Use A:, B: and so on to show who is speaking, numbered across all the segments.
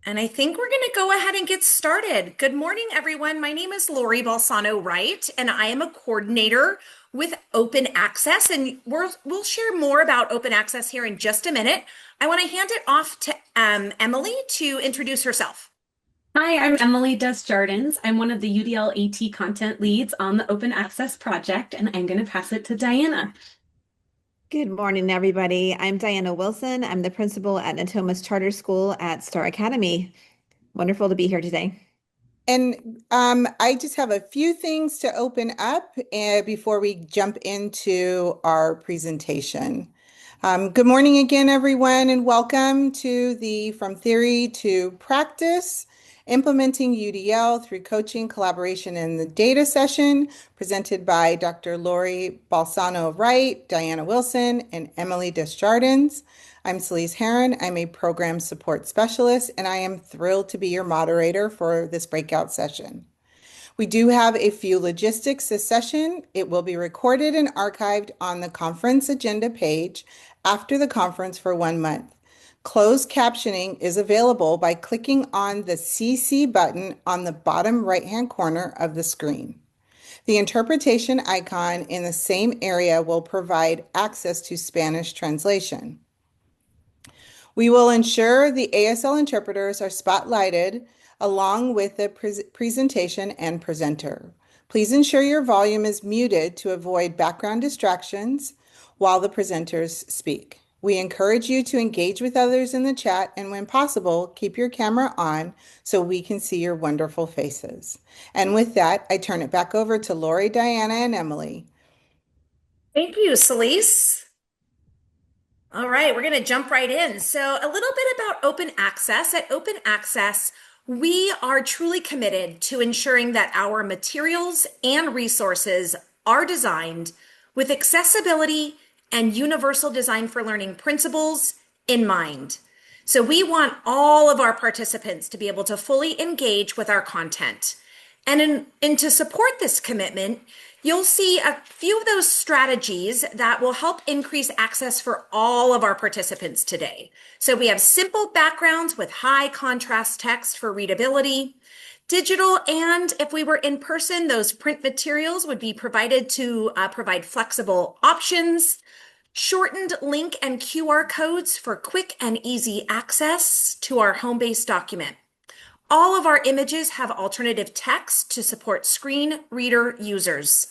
A: And I think we're going to go ahead and get started. Good morning, everyone. My name is Lori Balsano Wright, and I am a coordinator with Open Access. And we'll share more about Open Access here in just a minute. I want to hand it off to Emily to introduce herself.
B: Hi, I'm Emily Desjardins. I'm one of the UDL AT content leads on the Open Access project, and I'm going to pass it to Diana.
C: Good morning, everybody. I'm Diana Wilson. I'm the principal at Natomas Charter School at Star Academy. Wonderful to be here today.
D: And I just have a few things to open up before we jump into our presentation. Good morning again, everyone, and welcome to the From Theory to Practice, Implementing UDL through Coaching, Collaboration, and the Data session presented by Dr. Lori Balsano Wright, Diana Wilson, and Emily Desjardins. I'm Celise Heron. I'm a program support specialist, and I am thrilled to be your moderator for this breakout session. We do have a few logistics this session. It will be recorded and archived on the conference agenda page after the conference for 1 month. Closed captioning is available by clicking on the CC button on the bottom right-hand corner of the screen. The interpretation icon in the same area will provide access to Spanish translation. We will ensure the ASL interpreters are spotlighted along with the presentation and presenter. Please ensure your volume is muted to avoid background distractions while the presenters speak. We encourage you to engage with others in the chat, and when possible, keep your camera on so we can see your wonderful faces. And with that, I turn it back over to Lori, Diana, and Emily.
A: Thank you, Celise. All right, we're going to jump right in. So, a little bit about Open Access. At Open Access, we are truly committed to ensuring that our materials and resources are designed with accessibility and universal design for learning principles in mind. So we want all of our participants to be able to fully engage with our content. And to support this commitment, you'll see a few of those strategies that will help increase access for all of our participants today. So we have simple backgrounds with high contrast text for readability, digital, and if we were in person, those print materials would be provided to provide flexible options, shortened link and QR codes for quick and easy access to our home-based document. All of our images have alternative text to support screen reader users.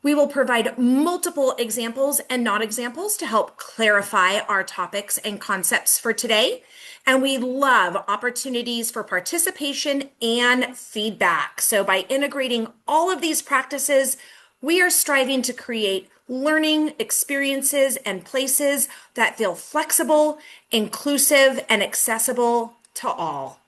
A: We will provide multiple examples and not examples to help clarify our topics and concepts for today. And we love opportunities for participation and feedback. So by integrating all of these practices, we are striving to create learning experiences and places that feel flexible, inclusive, and accessible to all.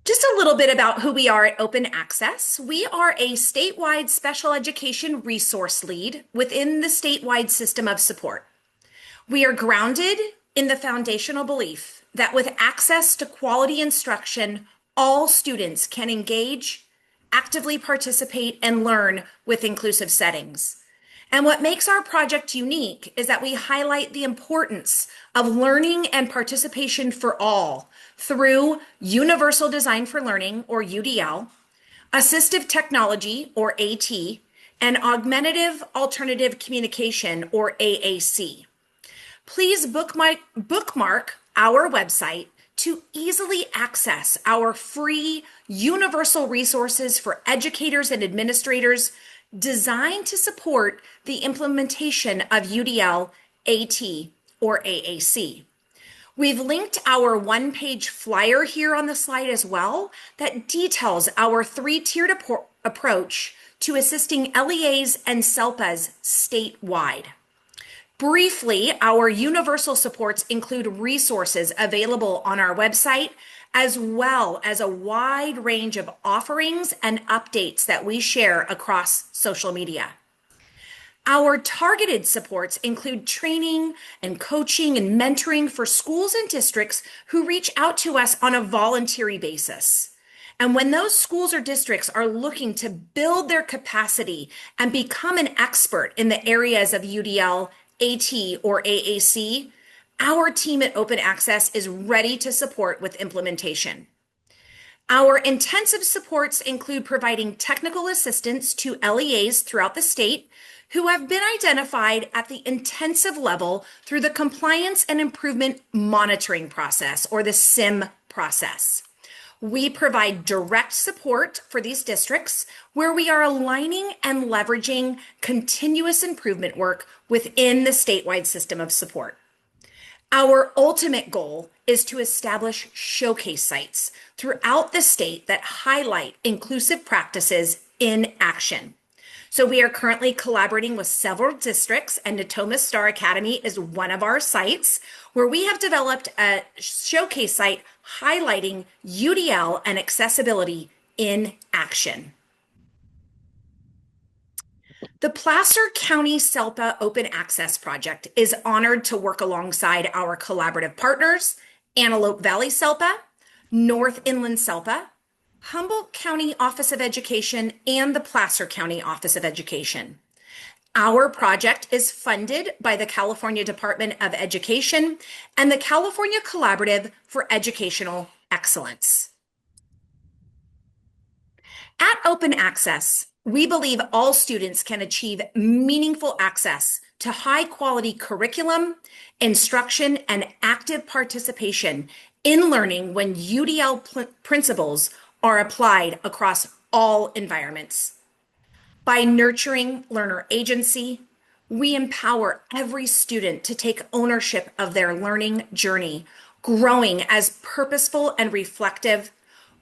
A: Just a little bit about who we are at Open Access. We are a statewide special education resource lead within the statewide system of support. We are grounded in the foundational belief that with access to quality instruction, all students can engage, actively participate, and learn with inclusive settings. And what makes our project unique is that we highlight the importance of learning and participation for all through Universal Design for Learning, or UDL, Assistive Technology, or AT, and Augmentative Alternative Communication, or AAC. Please bookmark our website to easily access our free universal resources for educators and administrators designed to support the implementation of UDL, AT, or AAC. We've linked our one-page flyer here on the slide as well that details our three-tiered approach to assisting LEAs and SELPAs statewide. Briefly, our universal supports include resources available on our website, as well as a wide range of offerings and updates that we share across social media. Our targeted supports include training and coaching and mentoring for schools and districts who reach out to us on a voluntary basis. And when those schools or districts are looking to build their capacity and become an expert in the areas of UDL, AT, or AAC, our team at Open Access is ready to support with implementation. Our intensive supports include providing technical assistance to LEAs throughout the state who have been identified at the intensive level through the Compliance and Improvement Monitoring Process, or the SIM process. We provide direct support for these districts where we are aligning and leveraging continuous improvement work within the statewide system of support. Our ultimate goal is to establish showcase sites throughout the state that highlight inclusive practices in action. So we are currently collaborating with several districts, and Natoma Star Academy is one of our sites where we have developed a showcase site highlighting UDL and accessibility in action. The Placer County SELPA Open Access Project is honored to work alongside our collaborative partners, Antelope Valley SELPA, North Inland SELPA, Humboldt County Office of Education, and the Placer County Office of Education. Our project is funded by the California Department of Education and the California Collaborative for Educational Excellence. At Open Access, we believe all students can achieve meaningful access to high-quality curriculum, instruction, and active participation in learning when UDL principles are applied across all environments. By nurturing learner agency, we empower every student to take ownership of their learning journey, growing as purposeful and reflective,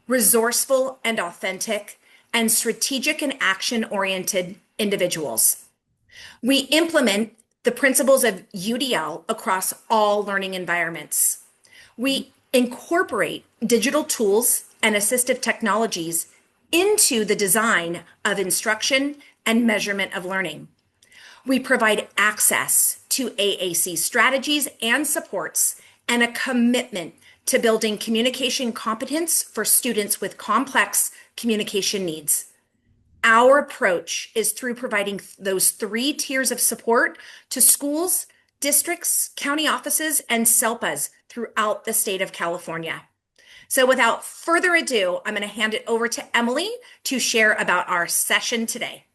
A: resourceful and authentic, and strategic and action-oriented individuals. We implement the principles of UDL across all learning environments. We incorporate digital tools and assistive technologies into the design of instruction and measurement of learning. We provide access to AAC strategies and supports and a commitment to building communication competence for students with complex communication needs. Our approach is through providing those 3 tiers of support to schools, districts, county offices, and SELPAs throughout the state of California. So without further ado, I'm going to hand it over to Emily to share about our session today.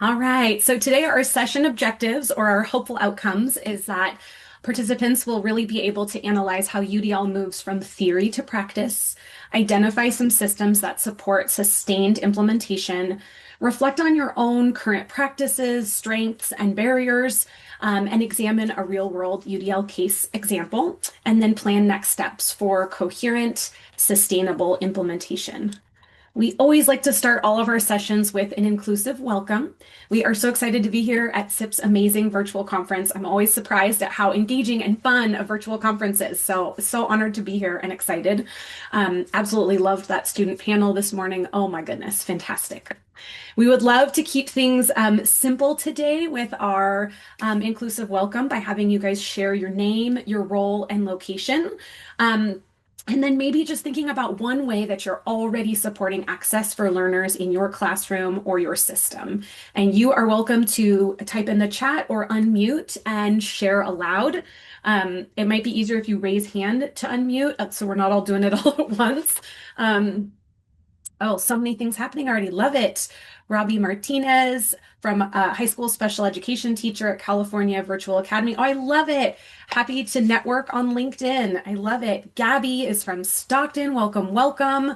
B: All right, so today our session objectives, or our hopeful outcomes, is that participants will really be able to analyze how UDL moves from theory to practice, identify some systems that support sustained implementation, reflect on your own current practices, strengths, and barriers, and examine a real-world UDL case example, and then plan next steps for coherent, sustainable implementation. We always like to start all of our sessions with an inclusive welcome. We are so excited to be here at SIP's amazing virtual conference. I'm always surprised at how engaging and fun a virtual conference is. So honored to be here and excited. Absolutely loved that student panel this morning. Oh my goodness, fantastic. We would love to keep things simple today with our inclusive welcome by having you guys share your name, your role, and location. And then maybe just thinking about one way that you're already supporting access for learners in your classroom or your system. And you are welcome to type in the chat or unmute and share aloud. It might be easier if you raise hand to unmute, so we're not all doing it all at once. Oh, so many things happening already. Love it. Robbie Martinez from high school special education teacher at California Virtual Academy. Oh, I love it. Happy to network on LinkedIn. I love it. Gabby is from Stockton. Welcome, welcome.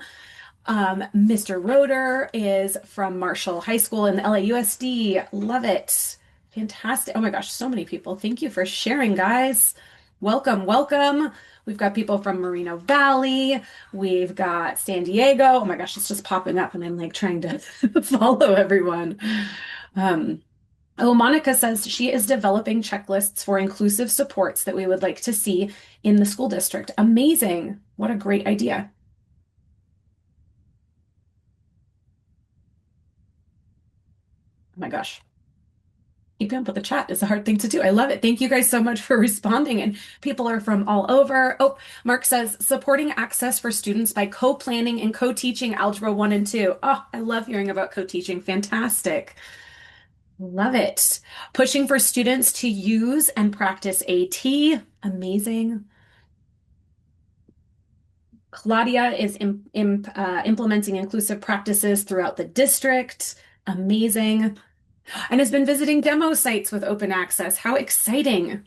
B: Mr. Roeder is from Marshall High School in the LAUSD. Love it. Fantastic. Oh my gosh, so many people. Thank you for sharing, guys. Welcome, welcome. We've got people from Moreno Valley. We've got San Diego. Oh my gosh, it's just popping up and I'm like trying to follow everyone. Monica says she is developing checklists for inclusive supports that we would like to see in the school district. Amazing. What a great idea. Oh my gosh. Keeping up with the chat is a hard thing to do. I love it. Thank you guys so much for responding. And people are from all over. Oh, Mark says, supporting access for students by co-planning and co-teaching Algebra 1 and 2. Oh, I love hearing about co-teaching. Fantastic. Love it. Pushing for students to use and practice AT. Amazing. Claudia is implementing inclusive practices throughout the district. Amazing. And has been visiting demo sites with open access. How exciting.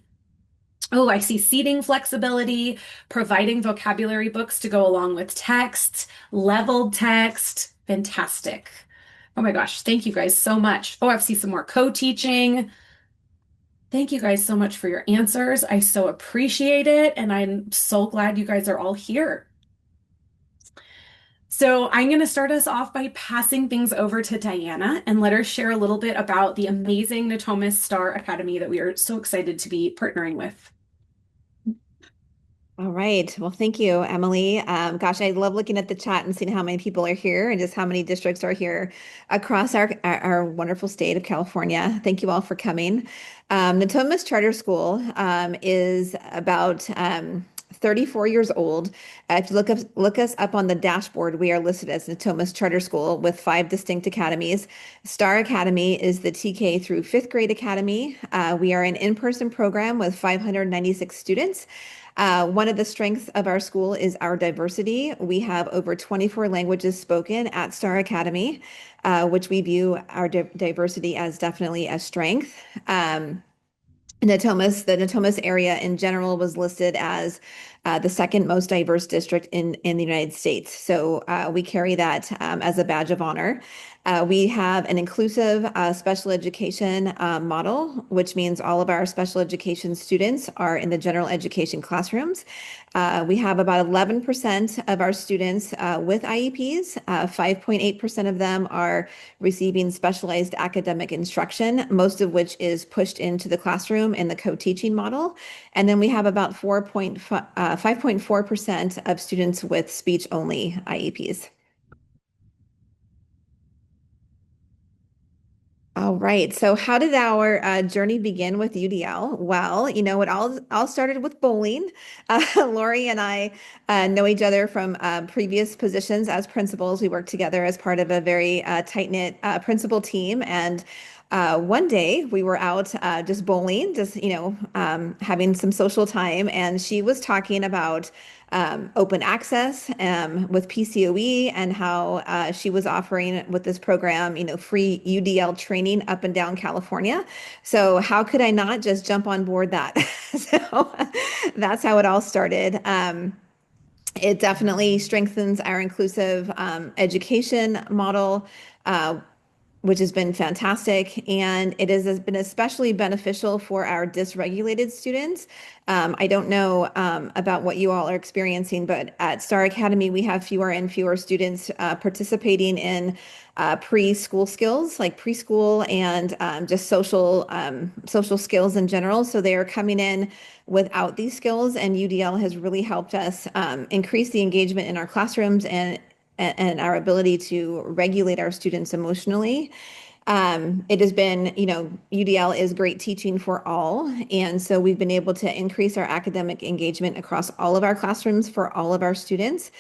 B: Oh, I see seating flexibility, providing vocabulary books to go along with text, leveled text. Fantastic. Oh my gosh, thank you guys so much. Oh, I see some more co-teaching. Thank you guys so much for your answers. I so appreciate it, and I'm so glad you guys are all here. So I'm going to start us off by passing things over to Diana and let her share a little bit about the amazing Natomas Star Academy that we are so excited to be partnering with.
C: All right. Well, thank you, Emily. Gosh, I love looking at the chat and seeing how many people are here and just how many districts are here across our wonderful state of California. Thank you all for coming. Natomas Charter School is about 34 years old. If you look us up on the dashboard, we are listed as Natomas Charter School with 5 distinct academies. Star Academy is the TK through 5th grade academy. We are an in-person program with 596 students. One of the strengths of our school is our diversity. We have over 24 languages spoken at Star Academy, which we view our diversity as definitely a strength. The Natomas area in general was listed as the second most diverse district in the United States. So we carry that as a badge of honor. We have an inclusive special education model, which means all of our special education students are in the general education classrooms. We have about 11% of our students with IEPs. 5.8% of them are receiving specialized academic instruction, most of which is pushed into the classroom in the co-teaching model. And then we have about 5.4% of students with speech-only IEPs. All right. So how did our journey begin with UDL? Well, it all started with bowling. Lori and I know each other from previous positions as principals. We worked together as part of a very tight-knit principal team. And one day we were out just bowling, having some social time. And she was talking about open access with PCOE and how she was offering with this program, free UDL training up and down California. So how could I not just jump on board that? So that's how it all started. It definitely strengthens our inclusive education model. Which has been fantastic. And it has been especially beneficial for our dysregulated students. I don't know about what you all are experiencing, but at Star Academy, we have fewer and fewer students participating in preschool skills, like preschool and just social skills in general. So they are coming in without these skills, and UDL has really helped us increase the engagement in our classrooms and our ability to regulate our students emotionally. It has been, UDL is great teaching for all. And so we've been able to increase our academic engagement across all of our classrooms for all of our students.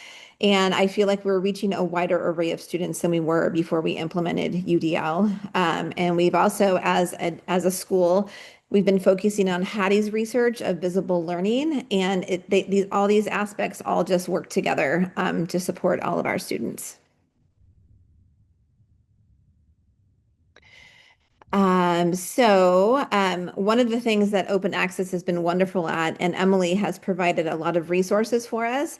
C: And I feel like we're reaching a wider array of students than we were before we implemented UDL. And we've also, as a school, we've been focusing on Hattie's research of visible learning, and all these aspects all just work together to support all of our students. One of the things that open access has been wonderful at, and Emily has provided a lot of resources for us.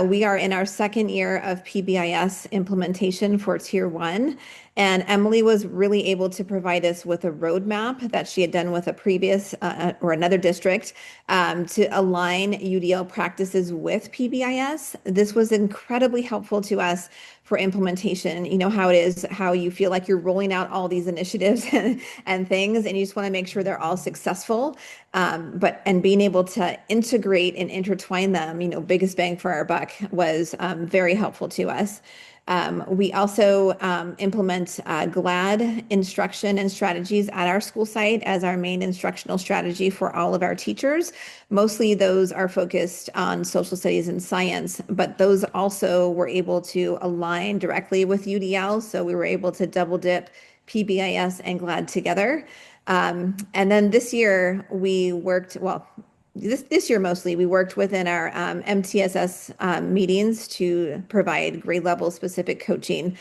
C: We are in our second year of PBIS implementation for Tier 1, and Emily was really able to provide us with a roadmap that she had done with a previous or another district to align UDL practices with PBIS. This was incredibly helpful to us for implementation. You know how it is, how you feel like you're rolling out all these initiatives and things, and you just want to make sure they're all successful. And being able to integrate and intertwine them, biggest bang for our buck was very helpful to us. We also implement GLAD instruction and strategies at our school site as our main instructional strategy for all of our teachers. Mostly those are focused on social studies and science, but those also were able to align directly with UDL. So we were able to double dip PBIS and GLAD together. And then this year we worked, well, this year mostly, we worked within our MTSS meetings to provide grade level specific coaching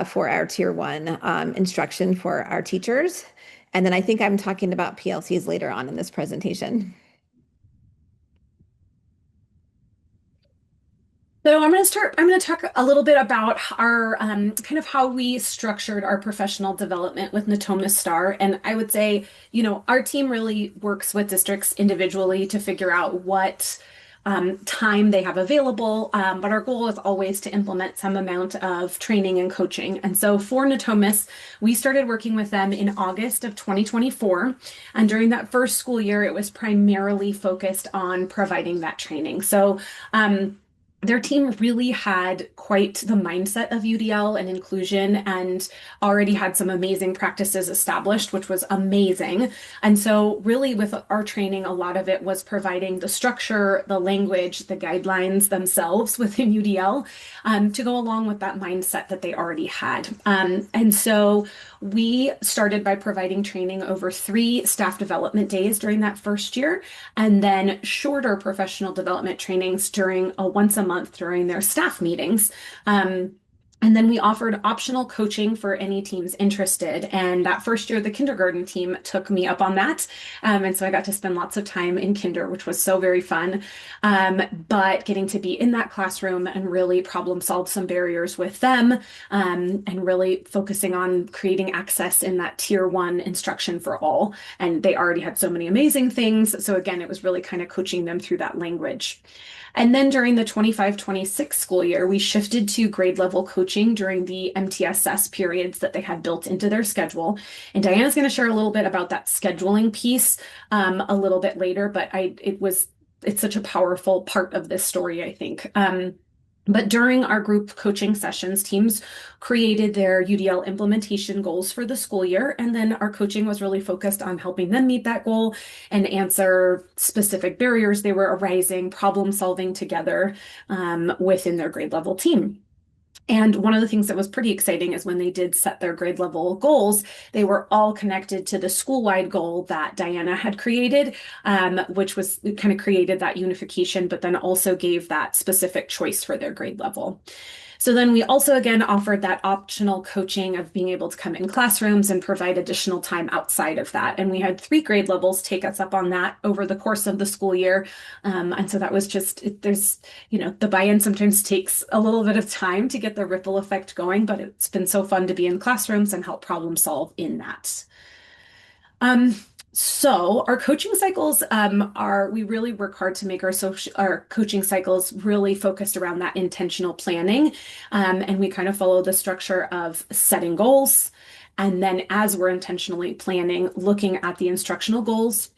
C: for our Tier 1 instruction for our teachers. And then I think I'm talking about PLCs later on in this presentation.
B: So I'm going to talk a little bit about our kind of how we structured our professional development with Natomas Star. And I would say, our team really works with districts individually to figure out what time they have available. But our goal is always to implement some amount of training and coaching. And so for Natomas, we started working with them in August of 2024. And during that first school year, it was primarily focused on providing that training. So their team really had quite the mindset of UDL and inclusion and already had some amazing practices established, which was amazing. And so really with our training, a lot of it was providing the structure, the language, the guidelines themselves within UDL to go along with that mindset that they already had. And so we started by providing training over 3 staff development days during that first year, and then shorter professional development trainings during once a month during their staff meetings. And then we offered optional coaching for any teams interested. And that first year, the kindergarten team took me up on that. And so I got to spend lots of time in kinder, which was so very fun. But getting to be in that classroom and really problem solve some barriers with them, and really focusing on creating access in that Tier 1 instruction for all. And they already had so many amazing things. So again, it was really kind of coaching them through that language. And then during the 25-26 school year, we shifted to grade level coaching during the MTSS periods that they had built into their schedule. And Diana's going to share a little bit about that scheduling piece a little bit later, but it's such a powerful part of this story, I think. But during our group coaching sessions, teams created their UDL implementation goals for the school year. And then our coaching was really focused on helping them meet that goal and answer specific barriers they were arising, problem solving together within their grade level team. And one of the things that was pretty exciting is when they did set their grade level goals, they were all connected to the school-wide goal that Diana had created, which was kind of created that unification, but then also gave that specific choice for their grade level. So then we also, again, offered that optional coaching of being able to come in classrooms and provide additional time outside of that. And we had 3 grade levels take us up on that over the course of the school year. And so that was just, there's, the buy-in sometimes takes a little bit of time to get the ripple effect going, but it's been so fun to be in classrooms and help problem solve in that. So our coaching cycles we really work hard to make our coaching cycles really focused around that intentional planning. And we kind of follow the structure of setting goals. And then as we're intentionally planning, looking at the instructional goals,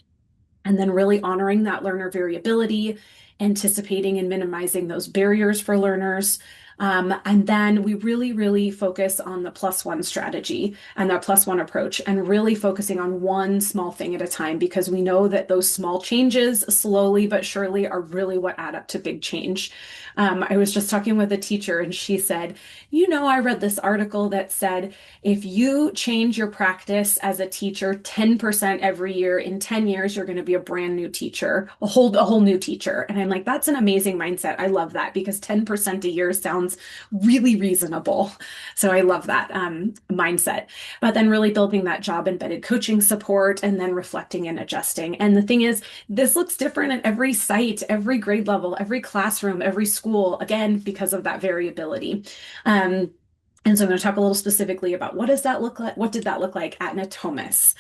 B: and then really honoring that learner variability, anticipating and minimizing those barriers for learners. And then we really, really focus on the +1 strategy and that +1 approach and really focusing on one small thing at a time, because we know that those small changes slowly but surely are really what add up to big change. I was just talking with a teacher and she said, I read this article that said, if you change your practice as a teacher 10% every year, in 10 years, you're going to be a brand new teacher, a whole new teacher. And I'm like, that's an amazing mindset. I love that because 10% a year sounds really reasonable. So I love that mindset. But then really building that job embedded coaching support and then reflecting and adjusting. And the thing is, this looks different at every site, every grade level, every classroom, every school, again, because of that variability. And so I'm going to talk a little specifically about what does that look like? What did that look like at Natomas?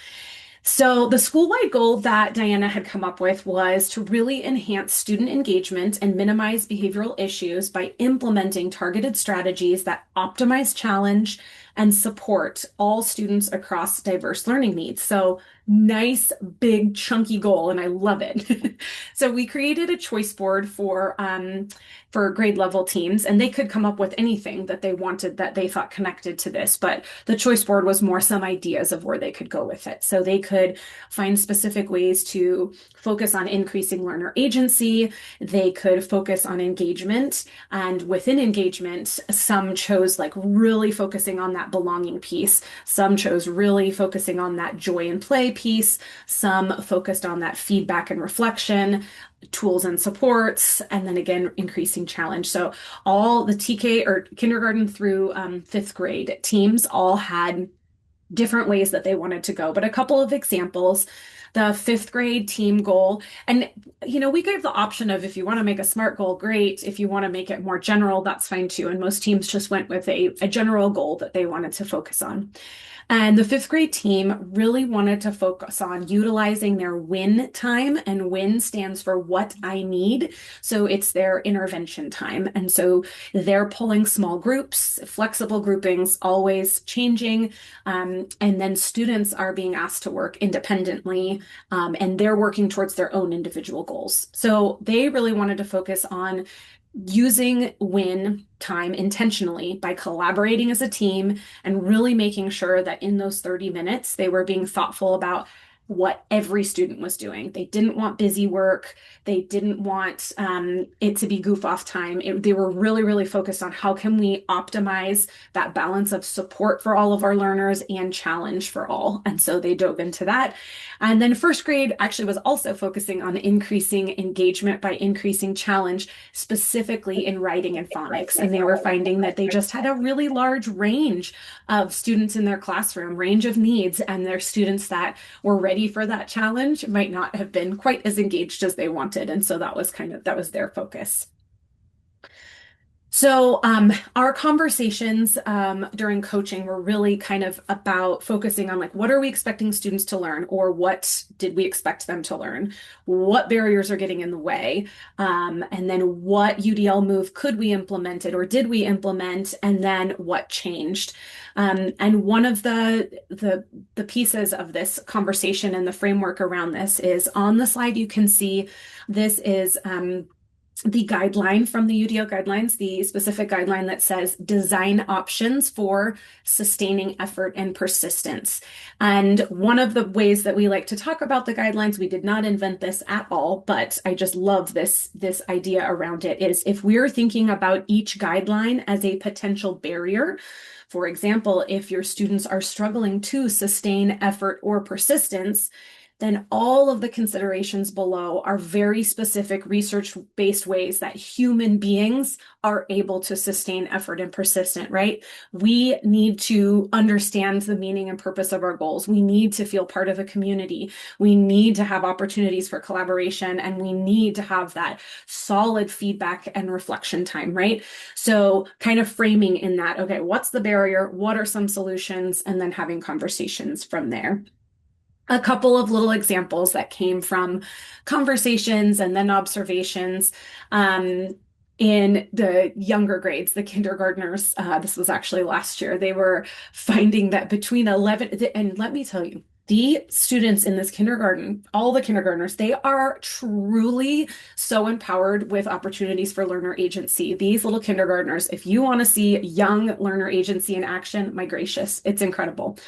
B: So the school-wide goal that Diana had come up with was to really enhance student engagement and minimize behavioral issues by implementing targeted strategies that optimize challenge and support all students across diverse learning needs. So nice, big, chunky goal, and I love it. So we created a choice board for grade level teams, and they could come up with anything that they wanted that they thought connected to this, but the choice board was more some ideas of where they could go with it. So they could find specific ways to focus on increasing learner agency. They could focus on engagement, and within engagement, some chose like really focusing on that that belonging piece. Some chose really focusing on that joy and play piece. Some focused on that feedback and reflection, tools and supports, and then again, increasing challenge. So all the TK or kindergarten through fifth grade teams all had different ways that they wanted to go. But a couple of examples, the fifth grade team goal. And, we gave the option of if you want to make a SMART goal, great. If you want to make it more general, that's fine too. And most teams just went with a general goal that they wanted to focus on. And the fifth grade team really wanted to focus on utilizing their WIN time, and WIN stands for what I need. So it's their intervention time. And so they're pulling small groups, flexible groupings, always changing. And then students are being asked to work independently, and they're working towards their own individual goals. So they really wanted to focus on using WIN time intentionally by collaborating as a team and really making sure that in those 30 minutes, they were being thoughtful about what every student was doing. They didn't want busy work. They didn't want it to be goof off time. They were really, really focused on how can we optimize that balance of support for all of our learners and challenge for all. And so they dove into that. And then first grade actually was also focusing on increasing engagement by increasing challenge, specifically in writing and phonics. And they were finding that they just had a really large range of students in their classroom, range of needs, and their students that were ready for that challenge might not have been quite as engaged as they wanted. And so that was their focus. So our conversations during coaching were really kind of about focusing on what are we expecting students to learn, or what did we expect them to learn? What barriers are getting in the way? And then what UDL move could we implement it, or did we implement? And then what changed? And one of the pieces of this conversation and the framework around this is on the slide. You can see this is the guideline from the UDL guidelines, the specific guideline that says design options for sustaining effort and persistence. And one of the ways that we like to talk about the guidelines, we did not invent this at all, but I just love this idea around it, is if we're thinking about each guideline as a potential barrier. For example, if your students are struggling to sustain effort or persistence, then all of the considerations below are very specific research-based ways that human beings are able to sustain effort and persistent, right? We need to understand the meaning and purpose of our goals. We need to feel part of a community. We need to have opportunities for collaboration, and we need to have that solid feedback and reflection time, right? So kind of framing in that, okay, what's the barrier? What are some solutions? And then having conversations from there. A couple of little examples that came from conversations and then observations in the younger grades, the kindergartners. This was actually last year. They were finding that between 11, and let me tell you, the students in this kindergarten, all the kindergartners, they are truly so empowered with opportunities for learner agency. These little kindergartners, if you want to see young learner agency in action, my gracious, it's incredible.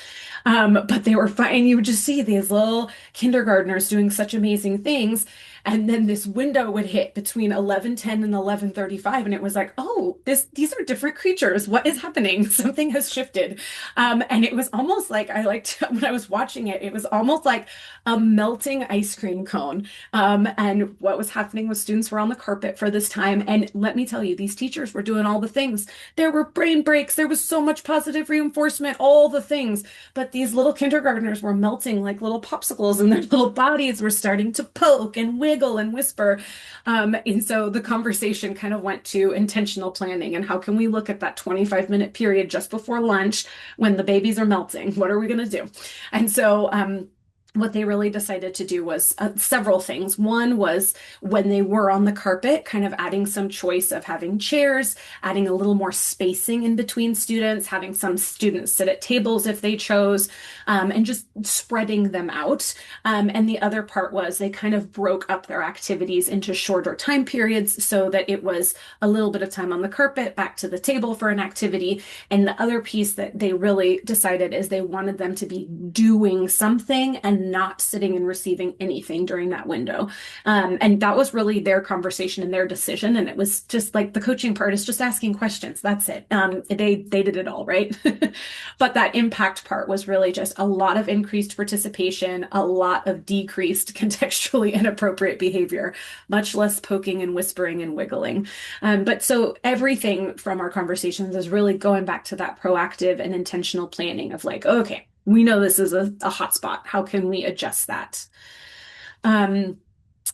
B: But they were fine. You would just see these little kindergartners doing such amazing things. And then this window would hit between 11:10 and 11:35. And it was like, oh, these are different creatures. What is happening? Something has shifted. And it was almost like, when I was watching it, it was almost like a melting ice cream cone. And what was happening was students were on the carpet for this time. And let me tell you, these teachers were doing all the things. There were brain breaks. There was so much positive reinforcement, all the things. But these little kindergartners were melting like little popsicles, and their little bodies were starting to poke and wiggle and whisper. And so the conversation kind of went to intentional planning and how can we look at that 25-minute period just before lunch when the babies are melting? What are we going to do? And so what they really decided to do was several things. One was when they were on the carpet, kind of adding some choice of having chairs, adding a little more spacing in between students, having some students sit at tables if they chose, and just spreading them out. And the other part was they kind of broke up their activities into shorter time periods so that it was a little bit of time on the carpet, back to the table for an activity. And the other piece that they really decided is they wanted them to be doing something and not sitting and receiving anything during that window. And that was really their conversation and their decision. And it was just like the coaching part is just asking questions. That's it. They did it all, right? But that impact part was really just a lot of increased participation, a lot of decreased contextually inappropriate behavior, much less poking and whispering and wiggling. But so everything from our conversations is really going back to that proactive and intentional planning of like, okay, we know this is a hot spot. How can we adjust that?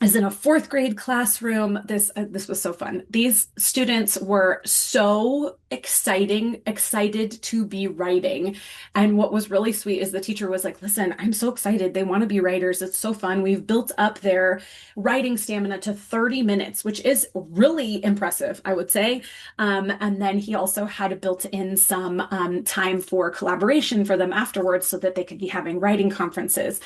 B: As in a fourth grade classroom. This was so fun. These students were so excited to be writing. And what was really sweet is the teacher was like, listen, I'm so excited. They want to be writers. It's so fun. We've built up their writing stamina to 30 minutes, which is really impressive, I would say. And then he also had built in some time for collaboration for them afterwards so that they could be having writing conferences.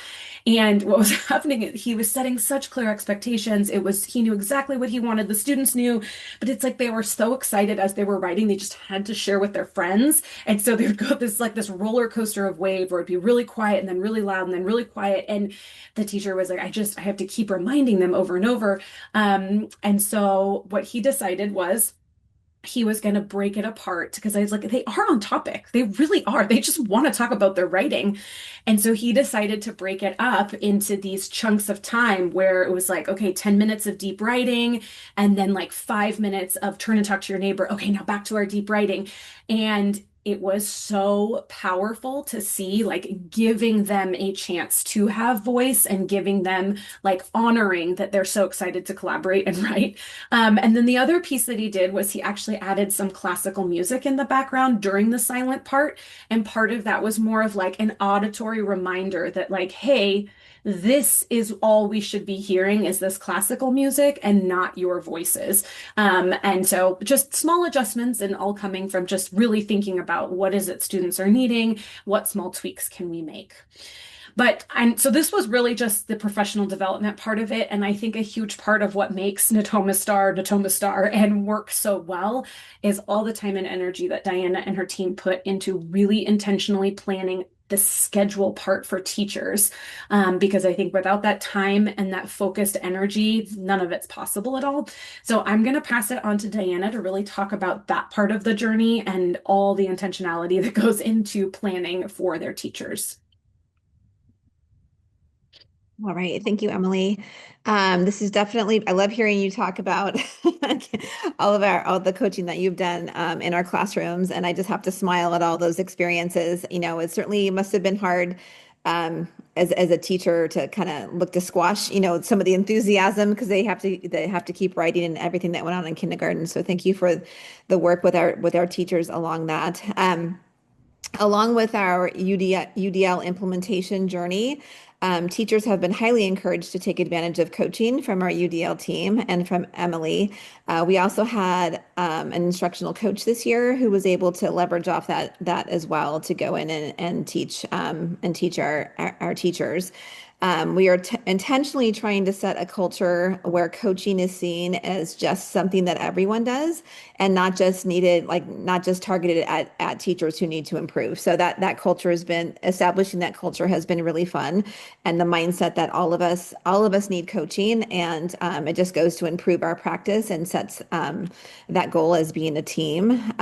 B: And what was happening, he was setting such clear expectations. He knew exactly what he wanted. The students knew, but it's like they were so excited as they were writing, they just had to share with their friends. And so they would go this roller coaster of wave where it'd be really quiet and then really loud and then really quiet. And the teacher was like, I have to keep reminding them over and over. And so what he decided was he was going to break it apart because I was like, they are on topic. They really are. They just want to talk about their writing. And so he decided to break it up into these chunks of time where it was like, okay, 10 minutes of deep writing and then like 5 minutes of turn and talk to your neighbor. Okay, now back to our deep writing. And it was so powerful to see, like, giving them a chance to have voice and giving them, like, honoring that they're so excited to collaborate and write. And then the other piece that he did was he actually added some classical music in the background during the silent part. And part of that was more of like an auditory reminder that, like, hey, this is all we should be hearing is this classical music and not your voices. And so just small adjustments and all coming from just really thinking about what is it students are needing, what small tweaks can we make. And so this was really just the professional development part of it. And I think a huge part of what makes Natoma Star and work so well is all the time and energy that Diana and her team put into really intentionally planning the schedule part for teachers. Because I think without that time and that focused energy, none of it's possible at all. So I'm going to pass it on to Diana to really talk about that part of the journey and all the intentionality that goes into planning for their teachers.
C: All right. Thank you, Emily. This is definitely, I love hearing you talk about all the coaching that you've done in our classrooms. And I just have to smile at all those experiences. You know, it certainly must have been hard as a teacher to kind of look to squash, you know, some of the enthusiasm because they have to keep writing and everything that went on in kindergarten. So thank you for the work with our teachers along that. Along with our UDL implementation journey, teachers have been highly encouraged to take advantage of coaching from our UDL team and from Emily. We also had an instructional coach this year who was able to leverage off that as well to go in and teach our teachers. We are intentionally trying to set a culture where coaching is seen as just something that everyone does and not just targeted at teachers who need to improve. So that culture establishing that culture has been really fun. And the mindset that all of us need coaching and it just goes to improve our practice and sets that goal as being a team.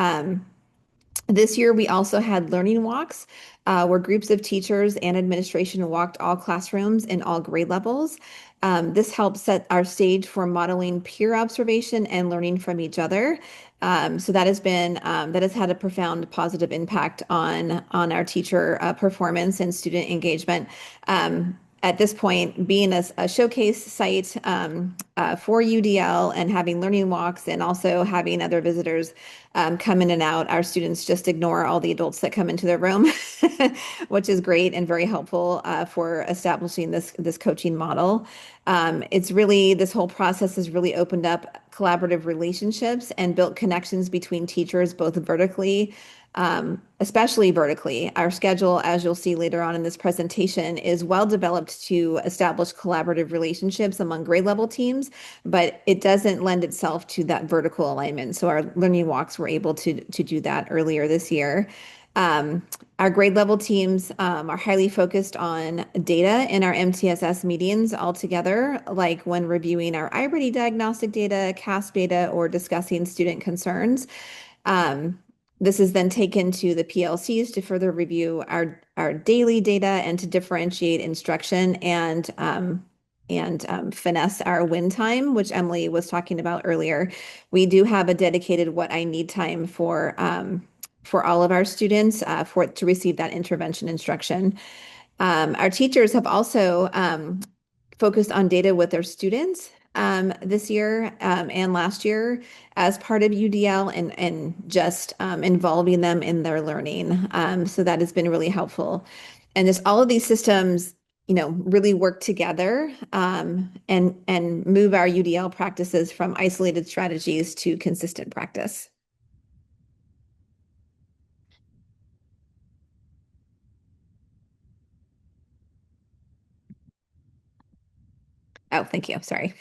C: This year, we also had learning walks where groups of teachers and administration walked all classrooms in all grade levels. This helps set our stage for modeling peer observation and learning from each other. So that has had a profound positive impact on our teacher performance and student engagement. At this point, being a showcase site for UDL and having learning walks and also having other visitors come in and out, our students just ignore all the adults that come into their room, which is great and very helpful for establishing this coaching model. This whole process has really opened up collaborative relationships and built connections between teachers, both vertically, especially vertically. Our schedule, as you'll see later on in this presentation, is well developed to establish collaborative relationships among grade level teams, but it doesn't lend itself to that vertical alignment. So our learning walks were able to do that earlier this year. Um, our grade level teams are highly focused on data in our MTSS meetings altogether, like when reviewing our iReady diagnostic data, CASP data, or discussing student concerns. Um, this is then taken to the PLCs to further review our daily data and to differentiate instruction and finesse our win time, which Emily was talking about earlier. We do have a dedicated what I need time for all of our students to receive that intervention instruction. Our teachers have also focused on data with their students this year and last year as part of UDL and just involving them in their learning. So that has been really helpful. And just all of these systems, really work together and move our UDL practices from isolated strategies to consistent practice. Oh, thank you. Sorry.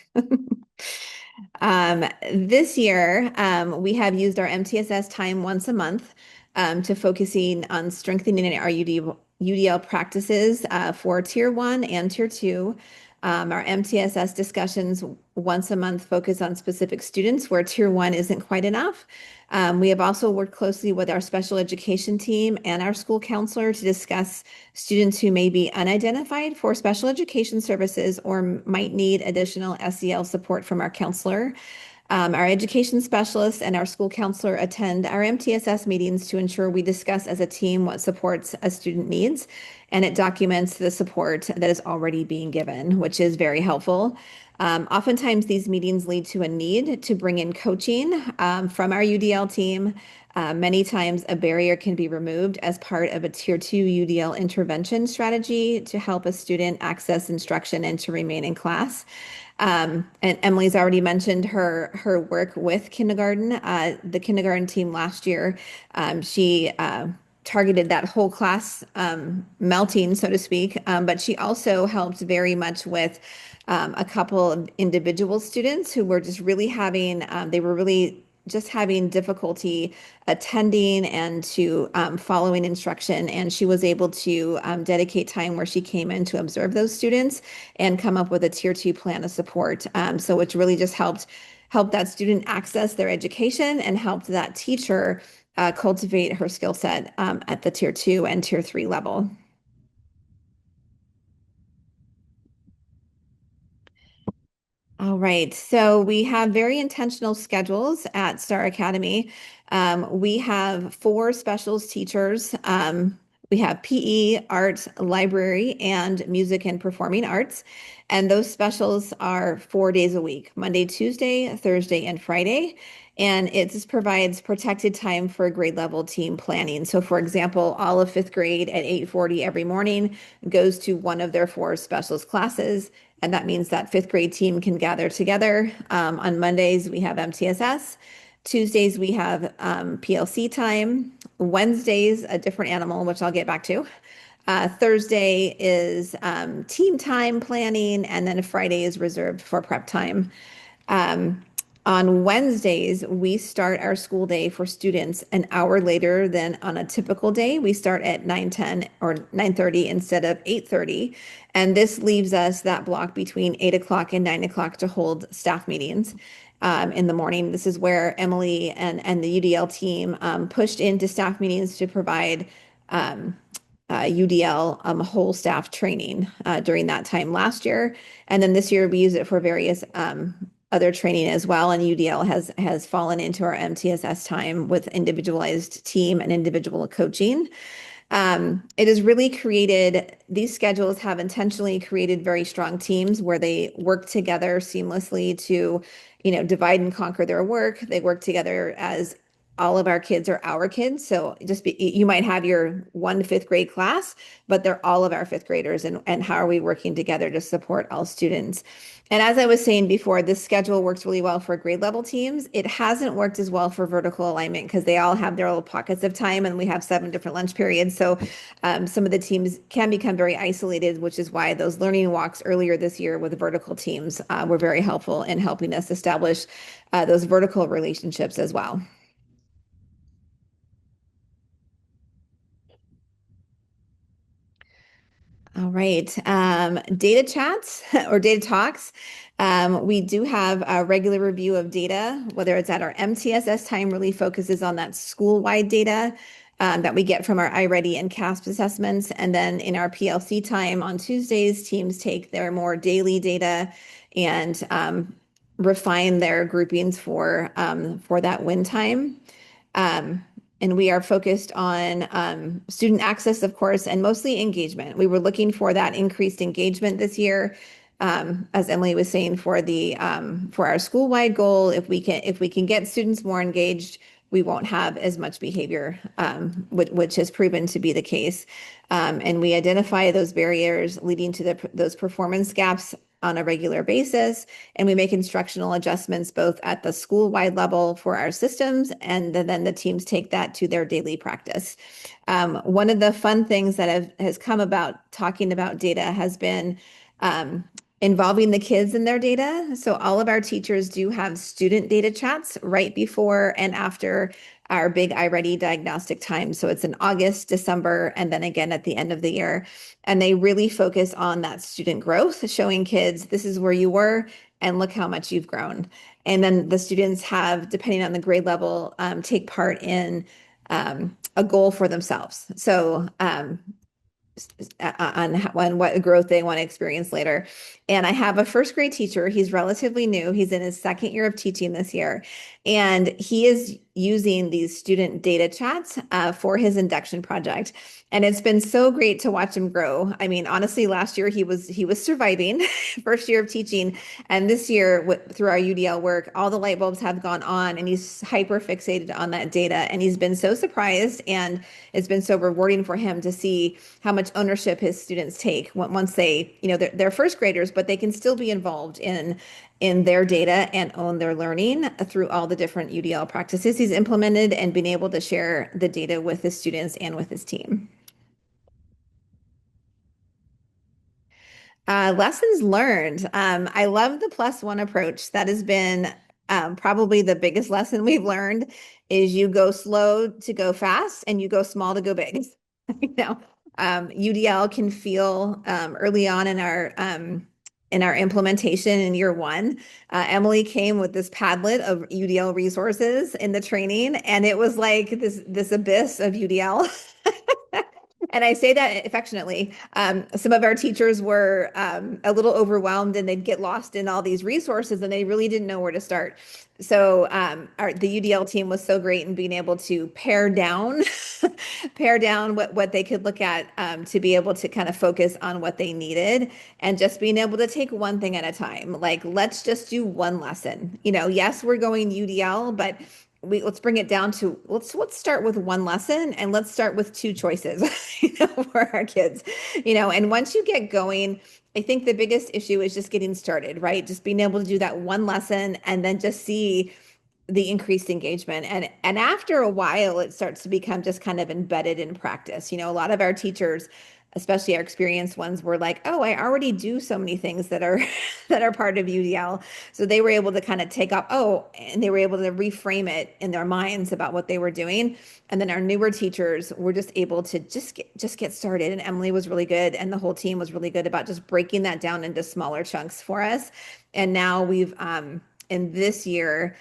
C: This year, we have used our MTSS time once a month to focusing on strengthening our UDL practices for Tier 1 and Tier 2. Our MTSS discussions once a month focus on specific students where Tier 1 isn't quite enough. We have also worked closely with our special education team and our school counselor to discuss students who may be unidentified for special education services or might need additional SEL support from our counselor. Our education specialists and our school counselor attend our MTSS meetings to ensure we discuss as a team what supports a student needs, and it documents the support that is already being given, which is very helpful. Oftentimes, these meetings lead to a need to bring in coaching from our UDL team. Many times, a barrier can be removed as part of a Tier 2 UDL intervention strategy to help a student access instruction and to remain in class. And Emily's already mentioned her work with kindergarten. The kindergarten team last year, she targeted that whole class melting, so to speak. But she also helped very much with a couple of individual students who were just really they were really just having difficulty attending and to following instruction. And she was able to dedicate time where she came in to observe those students and come up with a Tier 2 plan of support. So it's really just help that student access their education and helped that teacher cultivate her skill set at the Tier 2 and Tier 3 level. All right, so we have very intentional schedules at Star Academy. We have 4 specials teachers. We have PE, art, library, and music and performing arts. And those specials are 4 days a week, Monday, Tuesday, Thursday, and Friday. And it just provides protected time for grade level team planning. So for example, all of 5th grade at 8:40 every morning goes to one of their 4 specials classes. And that means that 5th grade team can gather together. On Mondays, we have MTSS. Tuesdays, we have PLC time. Wednesdays, a different animal, which I'll get back to. Thursday is team time planning, and then Friday is reserved for prep time. Um, on Wednesdays, we start our school day for students an hour later than on a typical day. We start at 9:10 or 9:30 instead of 8:30. And this leaves us that block between 8 o'clock and 9 o'clock to hold staff meetings in the morning. This is where Emily and the UDL team pushed into staff meetings to provide UDL whole staff training during that time last year. And then this year we use it for various other training as well. And UDL has fallen into our MTSS time with individualized team and individual coaching. It has really created, these schedules have intentionally created very strong teams where they work together seamlessly to, divide and conquer their work. They work together as all of our kids are our kids. So you might have your 1 to 5th grade class, but they're all of our 5th graders. And how are we working together to support all students? And as I was saying before, this schedule works really well for grade level teams. It hasn't worked as well for vertical alignment because they all have their little pockets of time and we have 7 different lunch periods. So some of the teams can become very isolated, which is why those learning walks earlier this year with the vertical teams were very helpful in helping us establish those vertical relationships as well. All right. Data chats or data talks. We do have a regular review of data, whether it's at our MTSS time, really focuses on that school-wide data that we get from our iReady and CASP assessments. And then in our PLC time on Tuesdays, teams take their more daily data and refine their groupings for that win time. Um, and we are focused on student access, of course, and mostly engagement. We were looking for that increased engagement this year. As Emily was saying, for our school-wide goal, if we can get students more engaged, we won't have as much behavior, which has proven to be the case. And we identify those barriers leading to those performance gaps on a regular basis, and we make instructional adjustments both at the school-wide level for our systems, and then the teams take that to their daily practice. One of the fun things that has come about talking about data has been involving the kids in their data. So all of our teachers do have student data chats right before and after our big iReady diagnostic time. So it's in August, December, and then again at the end of the year. And they really focus on that student growth, showing kids this is where you were and look how much you've grown. And then the students have, depending on the grade level, take part in a goal for themselves. So on what growth they want to experience later. And I have a first grade teacher. He's relatively new. He's in his second year of teaching this year. And he is using these student data chats for his induction project. And it's been so great to watch him grow. I mean, honestly, last year he was surviving, first year of teaching. And this year, through our UDL work, all the light bulbs have gone on and he's hyper fixated on that data. And he's been so surprised, and it's been so rewarding for him to see how much ownership his students take once they, they're first graders, but they can still be involved in their data and own their learning through all the different UDL practices he's implemented, and being able to share the data with his students and with his team. Lessons learned. I love the +1 approach. That has been probably the biggest lesson we've learned is you go slow to go fast and you go small to go big. UDL can feel early on in our implementation in year one. Emily came with this Padlet of UDL resources in the training, and it was like this abyss of UDL. And I say that affectionately. Some of our teachers were a little overwhelmed, and they'd get lost in all these resources and they really didn't know where to start. So the UDL team was so great in being able to pare down what they could look at to be able to kind of focus on what they needed, and just being able to take one thing at a time. Like, let's just do one lesson. Yes, we're going UDL, but let's bring it down to let's start with one lesson, and let's start with two choices for our kids. And once you get going, I think the biggest issue is just getting started, right? Just being able to do that one lesson and then just see the increased engagement. And after a while, it starts to become just kind of embedded in practice. A lot of our teachers, especially our experienced ones, were like, oh, I already do so many things that are that are part of UDL. So they were able to kind of take up, and they were able to reframe it in their minds about what they were doing. And then our newer teachers were just able to just get started. And Emily was really good, and the whole team was really good about just breaking that down into smaller chunks for us. And now we've in this year,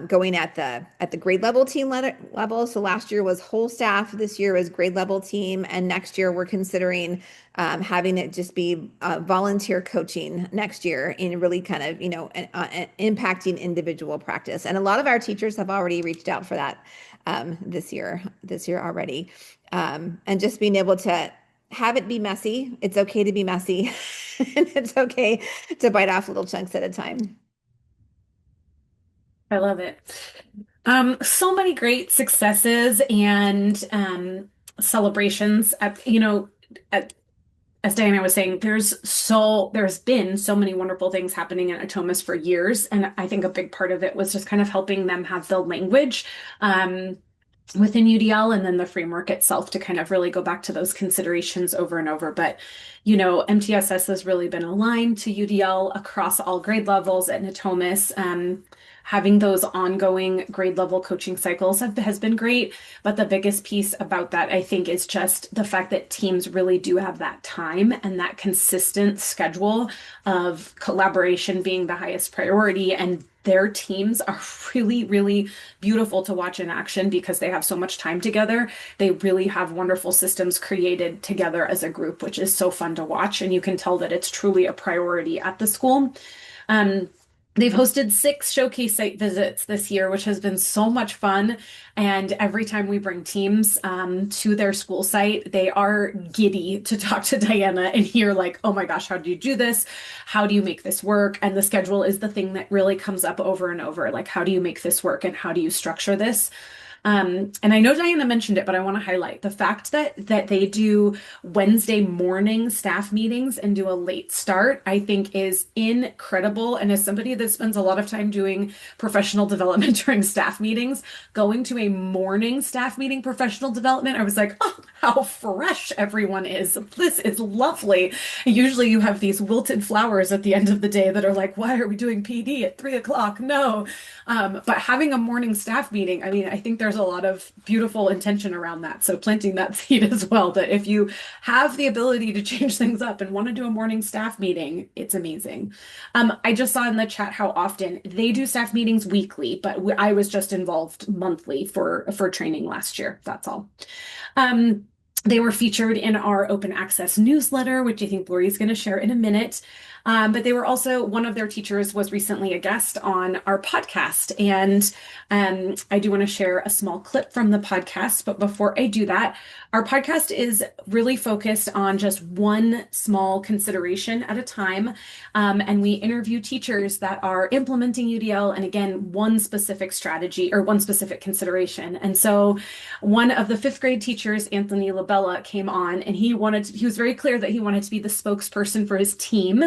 C: going at the grade level team level. So last year was whole staff. This year is grade level team. And next year we're considering having it just be volunteer coaching next year, in really kind of, impacting individual practice. And a lot of our teachers have already reached out for that this year already. And just being able to have it be messy. It's okay to be messy. And it's okay to bite off little chunks at a time.
B: I love it. So many great successes and celebrations. As Diana was saying, there's been so many wonderful things happening in Atomis for years, and I think a big part of it was just kind of helping them have the language within UDL, and then the framework itself to kind of really go back to those considerations over and over. But, MTSS has really been aligned to UDL across all grade levels at Natomas. having those ongoing grade level coaching cycles has been great. But the biggest piece about that, I think, is just the fact that teams really do have that time and that consistent schedule of collaboration being the highest priority. And their teams are really, really beautiful to watch in action because they have so much time together. They really have wonderful systems created together as a group, which is so fun to watch. And you can tell that it's truly a priority at the school. Um, They've hosted 6 showcase site visits this year, which has been so much fun. And every time we bring teams to their school site, they are giddy to talk to Diana and hear like, oh my gosh, how do you do this? How do you make this work? And the schedule is the thing that really comes up over and over. Like, how do you make this work and how do you structure this? And I know Diana mentioned it, but I want to highlight the fact that they do Wednesday morning staff meetings and do a late start, I think is incredible. And as somebody that spends a lot of time doing professional development during staff meetings, going to a morning staff meeting professional development, I was like, oh, how fresh everyone is. This is lovely. Usually you have these wilted flowers at the end of the day that are like, why are we doing PD at 3 o'clock? No. But having a morning staff meeting, I mean, I think there's a lot of beautiful intention around that. So planting that seed as well, that if you have the ability to change things up and want to do a morning staff meeting, it's amazing. I just saw in the chat how often they do staff meetings weekly, but I was just involved monthly for training last year. That's all. They were featured in our open access newsletter, which I think Lori's going to share in a minute. But they were also, one of their teachers was recently a guest on our podcast. And I do want to share a small clip from the podcast. But before I do that, our podcast is really focused on just one small consideration at a time. And we interview teachers that are implementing UDL and again, one specific strategy or one specific consideration. And so one of the 5th grade teachers, Anthony Labella, came on and he was very clear that he wanted to be the spokesperson for his team.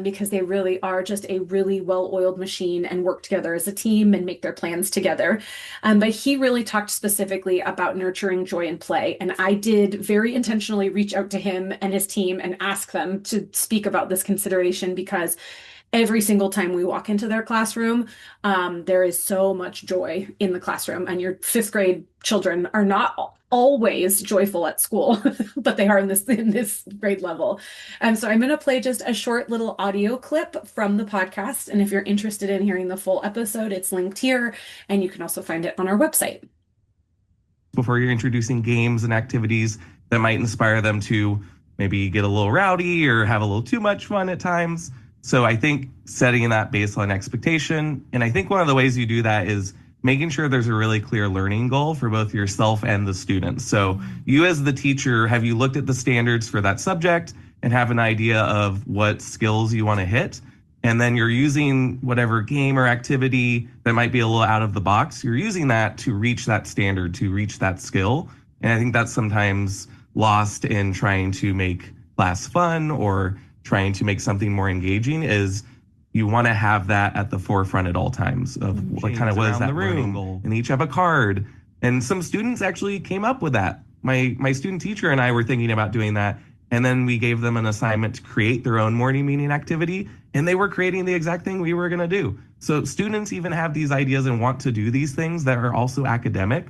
B: Because they really are just a really well-oiled machine and work together as a team and make their plans together. But he really talked specifically about nurturing joy and play. And I did very intentionally reach out to him and his team and ask them to speak about this consideration because every single time we walk into their classroom, there is so much joy in the classroom. And your 5th grade children are not always joyful at school, but they are in this grade level. And so I'm going to play just a short little audio clip from the podcast. And if you're interested in hearing the full episode, it's linked here, and you can also find it on our website.
E: Before you're introducing games and activities that might inspire them to maybe get a little rowdy or have a little too much fun at times. So I think setting that baseline expectation, and I think one of the ways you do that is making sure there's a really clear learning goal for both yourself and the students. So you as the teacher, have you looked at the standards for that subject and have an idea of what skills you want to hit? And then you're using whatever game or activity that might be a little out of the box. You're using that to reach that standard, to reach that skill. And I think that's sometimes lost in trying to make class fun or trying to make something more engaging is you want to have that at the forefront at all times of what kind of what is that learning goal. And each have a card. And some students actually came up with that. My student teacher and I were thinking about doing that. And then we gave them an assignment to create their own morning meeting activity. And they were creating the exact thing we were going to do. So students even have these ideas and want to do these things that are also academic.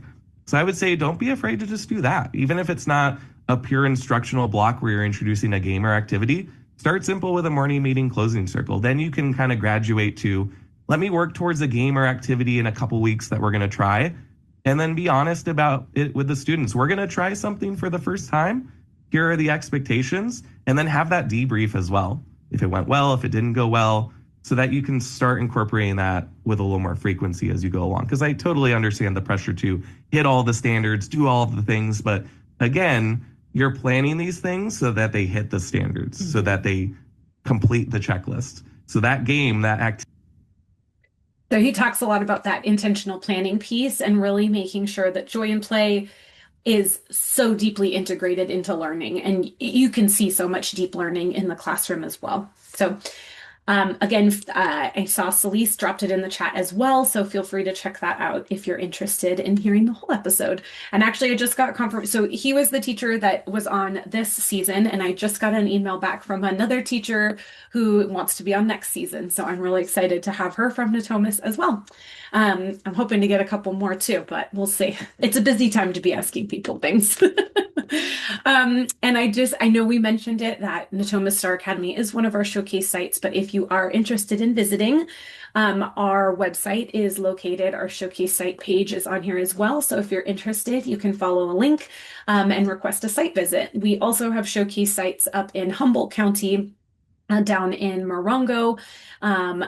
E: So I would say don't be afraid to just do that. Even if it's not a pure instructional block where you're introducing a game or activity, start simple with a morning meeting closing circle. Then you can kind of graduate to, let me work towards a game or activity in a couple weeks that we're going to try. And then be honest about it with the students. We're going to try something for the first time. Here are the expectations. And then have that debrief as well. If it went well, if it didn't go well, so that you can start incorporating that with a little more frequency as you go along. Because I totally understand the pressure to hit all the standards, do all of the things. But again, you're planning these things so that they hit the standards, so that they complete the checklist. So that game, that activity.
B: So he talks a lot about that intentional planning piece and really making sure that joy and play is so deeply integrated into learning. And you can see so much deep learning in the classroom as well. So Again, I saw Celeste dropped it in the chat as well, so feel free to check that out if you're interested in hearing the whole episode. And actually, I just got confirmed. So he was the teacher that was on this season, and I just got an email back from another teacher who wants to be on next season. So I'm really excited to have her from Natomas as well. I'm hoping to get a couple more too, but we'll see. It's a busy time to be asking people things. And I know we mentioned it that Natoma Star Academy is one of our showcase sites, but if you are interested in visiting, our website is located, our showcase site page is on here as well. So if you're interested, you can follow a link and request a site visit. We also have showcase sites up in Humboldt County, down in Morongo,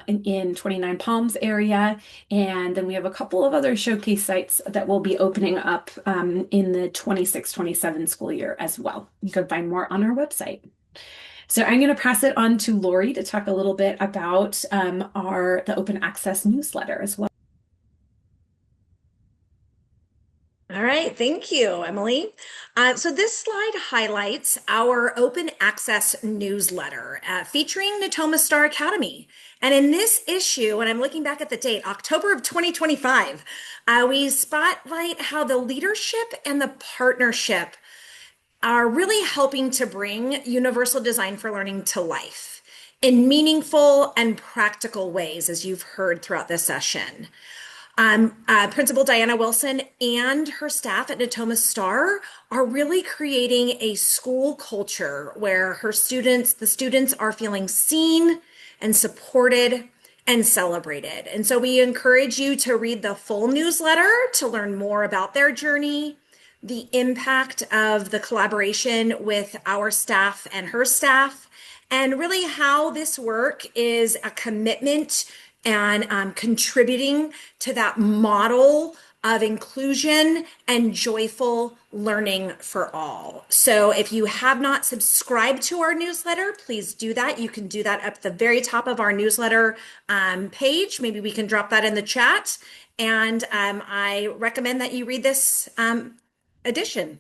B: in 29 Palms area. And then we have a couple of other showcase sites that will be opening up in the 26-27 school year as well. You can find more on our website. So I'm going to pass it on to Lori to talk a little bit about the open access newsletter as well.
A: All right, thank you, Emily. So this slide highlights our open access newsletter featuring Natoma Star Academy. And in this issue, and I'm looking back at the date, October of 2025, we spotlight how the leadership and the partnership are really helping to bring universal design for learning to life in meaningful and practical ways, as you've heard throughout this session. Principal Diana Wilson and her staff at Natoma Star are really creating a school culture where the students are feeling seen and supported and celebrated. And so we encourage you to read the full newsletter to learn more about their journey, the impact of the collaboration with our staff and her staff, and really how this work is a commitment and contributing to that model of inclusion and joyful learning for all. So if you have not subscribed to our newsletter, please do that. You can do that at the very top of our newsletter page. Maybe we can drop that in the chat. And I recommend that you read this edition.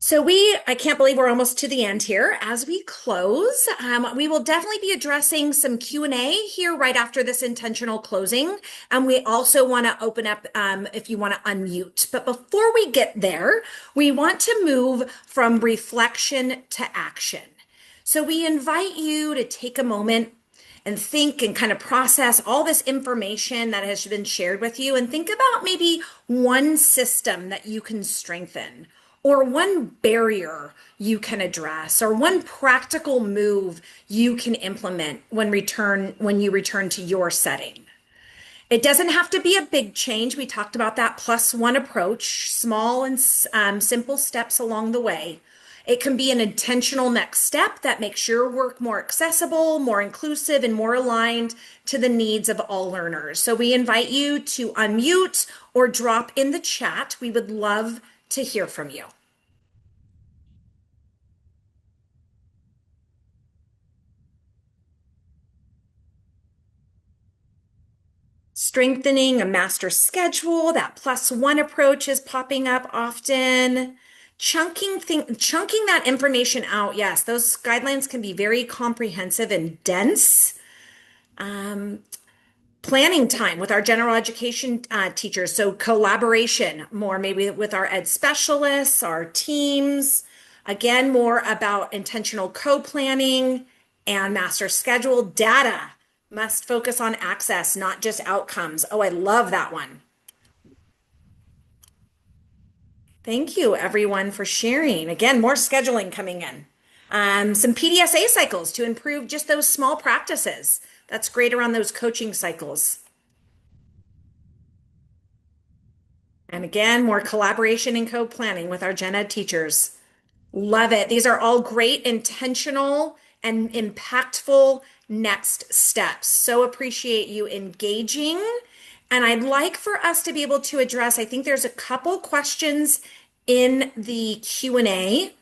A: So I can't believe we're almost to the end here. As we close, we will definitely be addressing some Q&A here right after this intentional closing. And we also want to open up if you want to unmute. But before we get there, we want to move from reflection to action. So we invite you to take a moment and think and kind of process all this information that has been shared with you and think about maybe one system that you can strengthen, or one barrier you can address, or one practical move you can implement when you return to your setting. It doesn't have to be a big change. We talked about that +1 approach, small and simple steps along the way. It can be an intentional next step that makes your work more accessible, more inclusive, and more aligned to the needs of all learners. So we invite you to unmute or drop in the chat. We would love to hear from you. Strengthening a master schedule, that +1 approach is popping up often. Chunking that information out. Yes, those guidelines can be very comprehensive and dense. Planning time with our general education teachers. So collaboration more maybe with our ed specialists, our teams. Again, more about intentional co-planning and master schedule. Data must focus on access, not just outcomes. Oh, I love that one. Thank you, everyone, for sharing. Again, more scheduling coming in. Some PDSA cycles to improve just those small practices. That's great around those coaching cycles. And again, more collaboration and co-planning with our gen ed teachers. Love it. These are all great, intentional, and impactful next steps. So appreciate you engaging. And I'd like for us to be able to address, I think there's a couple questions in the Q&A.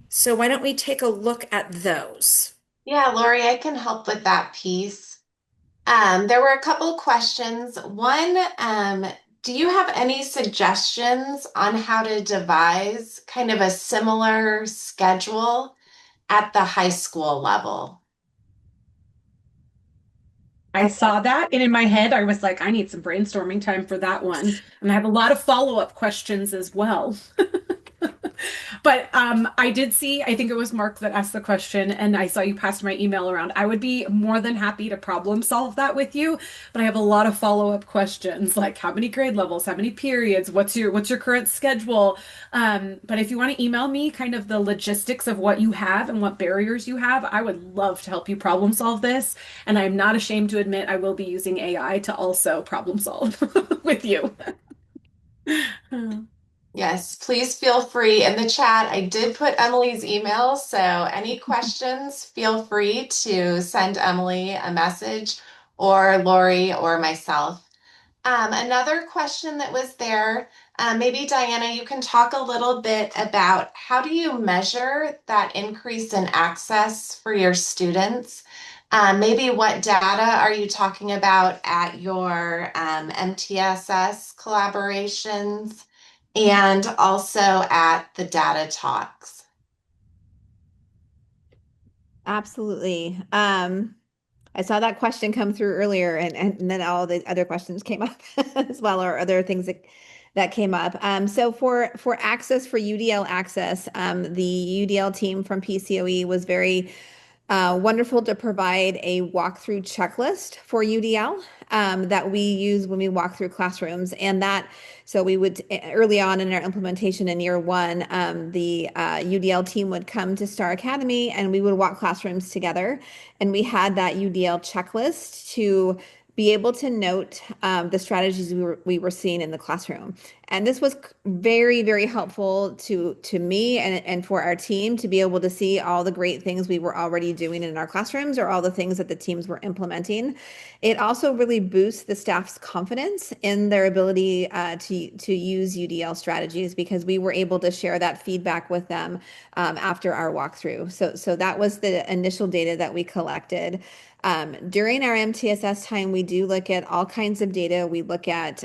A: So why don't we take a look at those?
F: Yeah, Lori, I can help with that piece. There were a couple questions. One, do you have any suggestions on how to devise kind of a similar schedule at the high school level?
B: I saw that, and in my head, I was like, I need some brainstorming time for that one. And I have a lot of follow-up questions as well. But I did see, I think it was Mark that asked the question, and I saw you passed my email around. I would be more than happy to problem solve that with you, but I have a lot of follow-up questions, like how many grade levels, how many periods, what's your current schedule? But if you want to email me kind of the logistics of what you have and what barriers you have, I would love to help you problem solve this. And I'm not ashamed to admit I will be using AI to also problem solve with you.
F: Yes, please feel free in the chat. I did put Emily's email, so any questions, feel free to send Emily a message or Lori or myself. Another question that was there, maybe Diana, you can talk a little bit about how do you measure that increase in access for your students? Maybe what data are you talking about at your MTSS collaborations and also at the data talks?
C: Absolutely. I saw that question come through earlier, and then all the other questions came up as well, or other things that came up. So for access, for UDL access, the UDL team from PCOE was very wonderful to provide a walkthrough checklist for UDL that we use when we walk through classrooms. And that, so we would, early on in our implementation in year one, the UDL team would come to Star Academy and we would walk classrooms together. And we had that UDL checklist to be able to note the strategies we were seeing in the classroom. And this was very, very helpful to me and for our team to be able to see all the great things we were already doing in our classrooms or all the things that the teams were implementing. It also really boosts the staff's confidence in their ability to use UDL strategies because we were able to share that feedback with them after our walkthrough. So that was the initial data that we collected. During our MTSS time, we do look at all kinds of data. We look at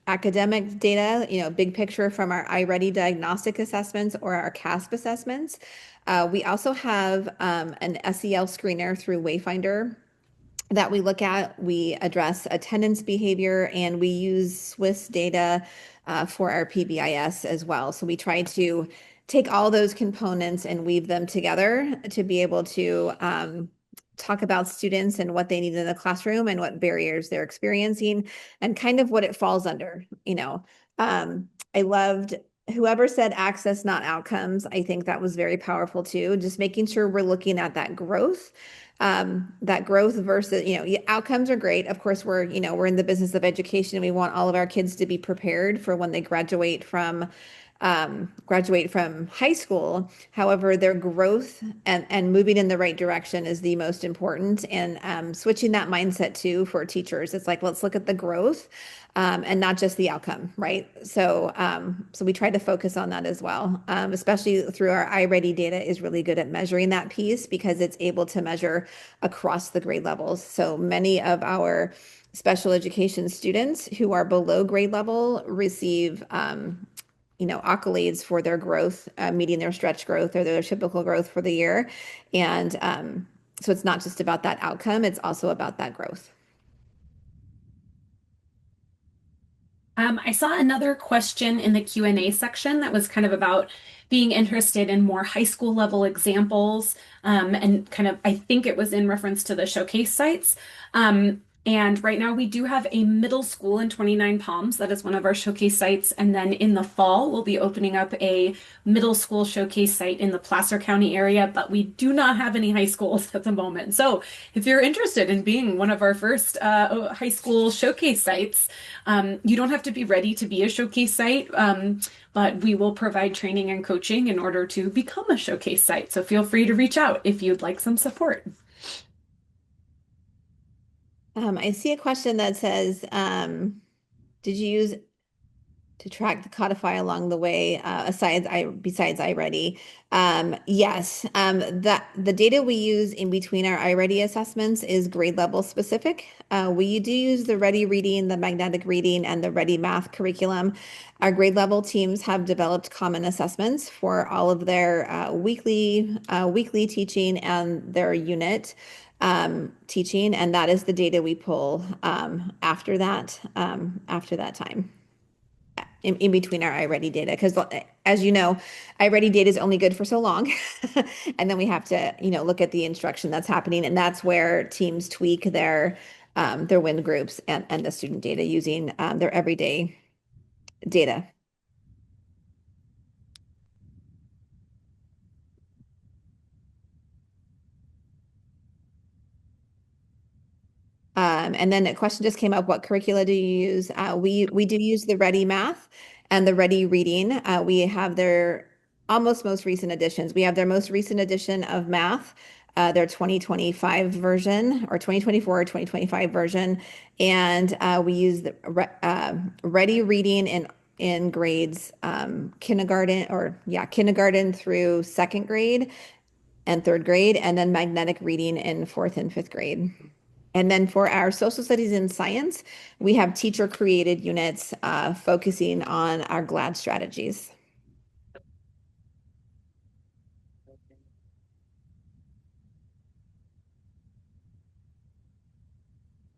C: academic data, big picture from our iReady diagnostic assessments or our CASP assessments. We also have an SEL screener through Wayfinder that we look at. We address attendance behavior and we use Swiss data for our PBIS as well. So we try to take all those components and weave them together to be able to talk about students and what they need in the classroom and what barriers they're experiencing and kind of what it falls under. I loved whoever said access, not outcomes. I think that was very powerful too. Just making sure we're looking at that growth versus, outcomes are great. Of course, we're in the business of education and we want all of our kids to be prepared for when they graduate from high school. However, their growth and moving in the right direction is the most important. And switching that mindset too for teachers. It's like, let's look at the growth and not just the outcome, right? So we try to focus on that as well, especially through our iReady data is really good at measuring that piece because it's able to measure across the grade levels. So many of our special education students who are below grade level receive accolades for their growth, meeting their stretch growth or their typical growth for the year. And so it's not just about that outcome, it's also about that growth.
B: I saw another question in the Q&A section that was kind of about being interested in more high school level examples, and kind of, I think it was in reference to the showcase sites. And right now we do have a middle school in 29 Palms. That is one of our showcase sites. And then in the fall, we'll be opening up a middle school showcase site in the Placer County area, but we do not have any high schools at the moment. So if you're interested in being one of our first high school showcase sites, you don't have to be ready to be a showcase site, but we will provide training and coaching in order to become a showcase site. So feel free to reach out if you'd like some support.
C: I see a question that says, did you use to track the codify along the way, besides iReady. Yes, that the data we use in between our iReady assessments is grade level specific. We do use the Ready Reading, the Magnetic Reading, and the Ready Math curriculum. Our grade level teams have developed common assessments for all of their weekly teaching and their unit teaching, and that is the data we pull after that time in between our iReady data. Because as you know, iReady data is only good for so long. And then we have to, look at the instruction that's happening. And that's where teams tweak their win groups and the student data using their everyday data. And then a question just came up, what curricula do you use? We do use the Ready Math and the Ready Reading. We have their almost most recent editions. We have their most recent edition of math, their 2025 version or 2024 or 2025 version. And we use the Ready Reading in grades kindergarten through second grade and third grade, and then magnetic reading in fourth and fifth grade. And then for our social studies and science, we have teacher created units focusing on our GLAD strategies.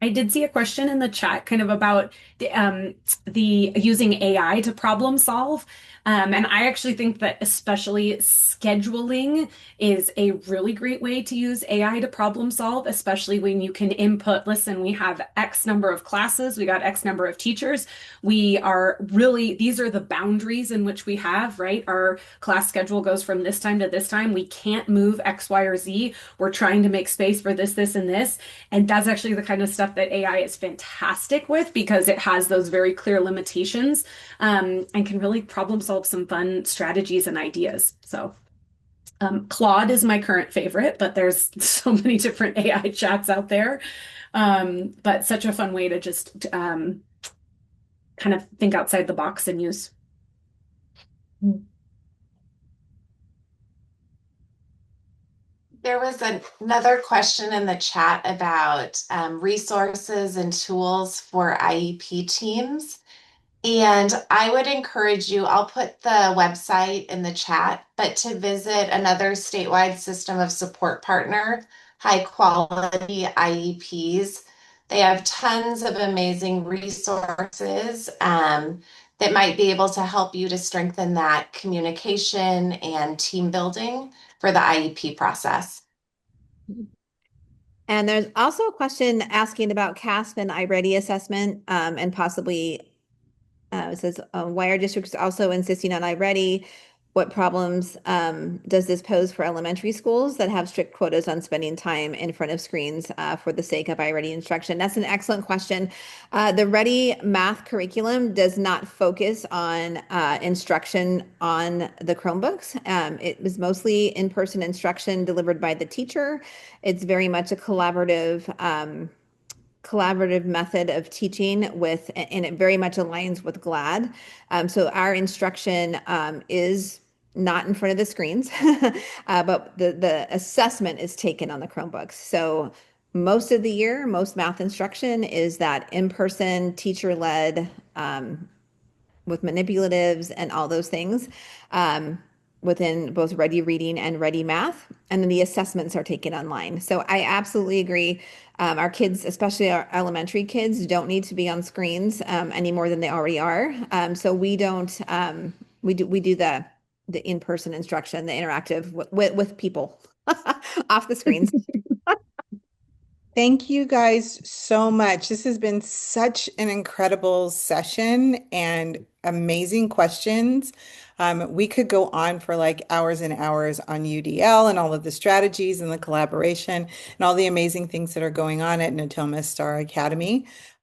B: I did see a question in the chat kind of about the using AI to problem solve. And I actually think that especially scheduling is a really great way to use AI to problem solve, especially when you can input, listen, we have X number of classes, we got X number of teachers. These are the boundaries in which we have, right? Our class schedule goes from this time to this time. We can't move X, Y, or Z. We're trying to make space for this, this, and this. And that's actually the kind of stuff that AI is fantastic with because it has those very clear limitations and can really problem solve some fun strategies and ideas. So Claude is my current favorite, but there's so many different AI chats out there. But such a fun way to just kind of think outside the box and use.
F: There was another question in the chat about resources and tools for IEP teams. And I would encourage you, I'll put the website in the chat, but to visit another statewide system of support partner, high quality IEPs. They have tons of amazing resources that might be able to help you to strengthen that communication and team building for the IEP process.
C: And there's also a question asking about CASP and iReady assessment and possibly it says, why are districts also insisting on iReady? What problems does this pose for elementary schools that have strict quotas on spending time in front of screens for the sake of iReady instruction? That's an excellent question. The Ready Math curriculum does not focus on instruction on the Chromebooks. It was mostly in-person instruction delivered by the teacher. It's very much a collaborative method of teaching and it very much aligns with GLAD. So our instruction is not in front of the screens, but the assessment is taken on the Chromebooks. So most of the year, most math instruction is that in-person teacher-led with manipulatives and all those things within both Ready Reading and Ready Math. And then the assessments are taken online. So I absolutely agree. Our kids, especially our elementary kids, don't need to be on screens any more than they already are. So we don't, we do the in-person instruction, the interactive with people off the screens.
D: Thank you guys so much. This has been such an incredible session and amazing questions. We could go on for like hours and hours on UDL and all of the strategies and the collaboration and all the amazing things that are going on at Natoma Star Academy.